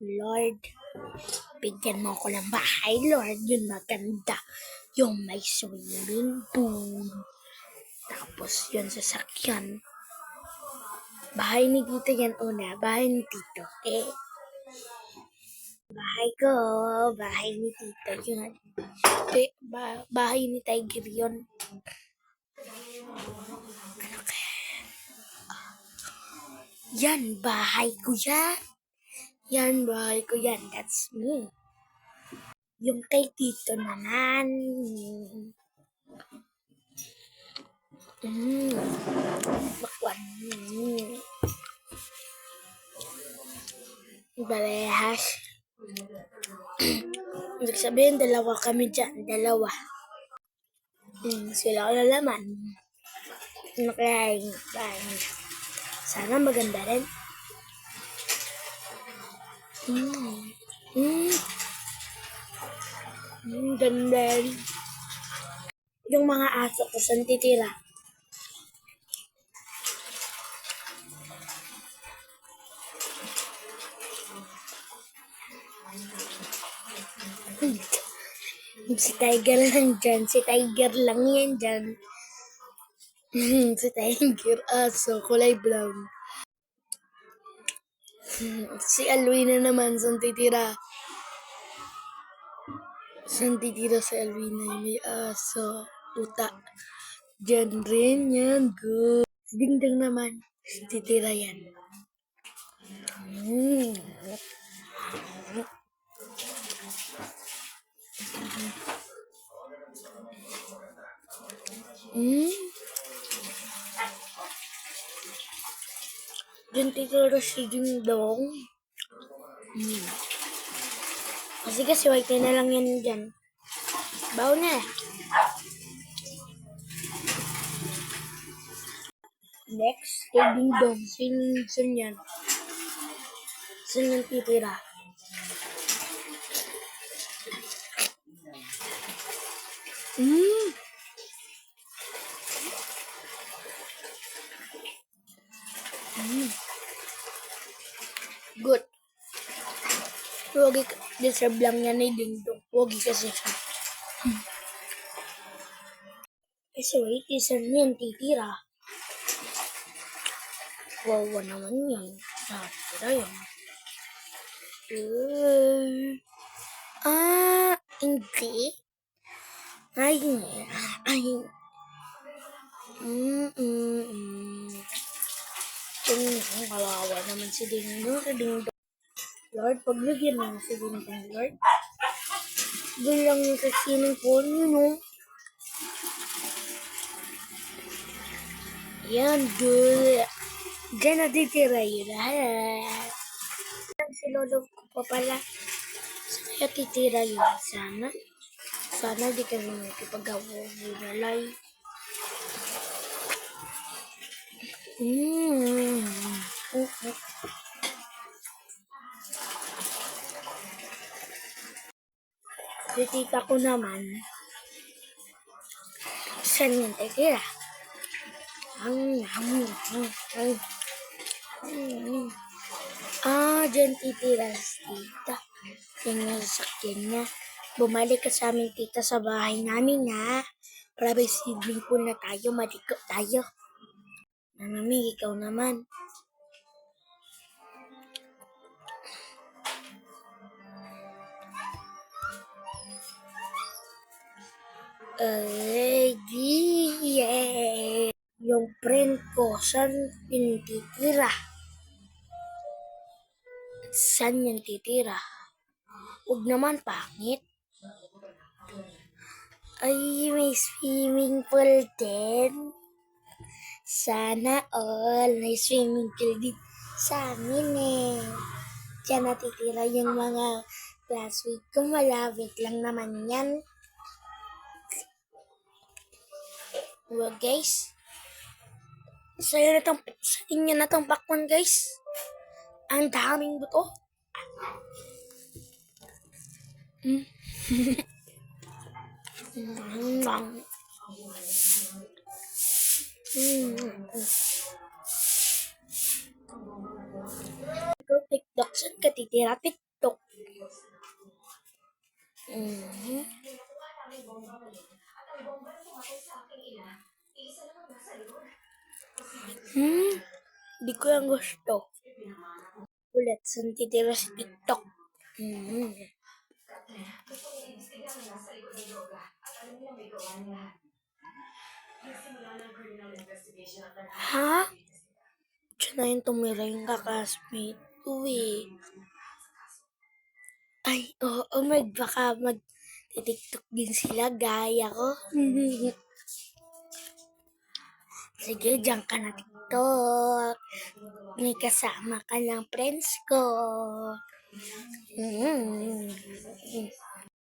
Lord, bigyan mo ako ng bahay, Lord. Yun maganda. Yung may swimming pool. Tapos yun sasakyan. Bahay ni Tito yan una. Bahay ni Tito. Bahay ko. Bahay ni Tito yun. Bahay ni Tiger yun. Ano kaya? Yan, bahay ko yan. Yan, bahay ko yan. That's me. Yung kay Tito naman. Bakwan. Barehas. Ibig sabihin, dalawa kami dyan. Dalawa. Sila ko na laman. Ano kaya yung bahay? Sana maganda rin. Ganda rin. Yung mga aso ko saan titira? Si Tiger lang dyan. Si Tiger lang yan dyan. Si Tiger aso, kulay brown. Si Alwina naman, saan titira? Saan titira si Alwina? May aso. Tuta. Diyan rin yan. Good. Si Dingdang naman, saan titira yan? Diyan titira si Dingdong. Kasi white na lang yan dyan. Baw na. Next, kay Dingdong. Saan yan? Saan yan titira? Good. Wagi, deserve lang yan ni Dingdong. Wagi kasi siya. Kasi wait, saan yan titira? Wawa naman yan. Tira yan. Hindi. Ay. Kawawa naman si Dingdong. Lord, paglagyan mo si Dingdong, Lord. Bilang yung sa swimming pool, Yan, good. Diyan natitira yun. Si lolo ko pa pala. Saan kaya titira yun? Sana di kami makipagawa. Ginalay. Si tita ko naman. Saan yung titira? Diyan titira si tita. Yan yung sasakyan niya. Bumalik ka sa amin, tita, sa bahay namin, ha? Private swimming pool na tayo, maliko tayo. Mami, ikaw naman. Yeah. Yung friend ko, saan yung titira? Saan yung titira? Huwag naman pangit. Ay, may swimming pool din. Sana all may swimming pool din sa amin Diyan natitira yung mga classmate ko. Malapit lang naman yan. Well, guys. Sa inyo na tong pakwan, guys. Ang daming buto. TikTok, saan ka titira? TikTok. Mhm. Di ko yung gusto. Ulit, saan titira sa TikTok? Mhm. Ha? Siya na yung tumira yung kaklasmate ko eh. Ay, oo, baka mag-tiktok din sila gaya ko. Sige, diyan ka na TikTok. May kasama ka ng friends ko.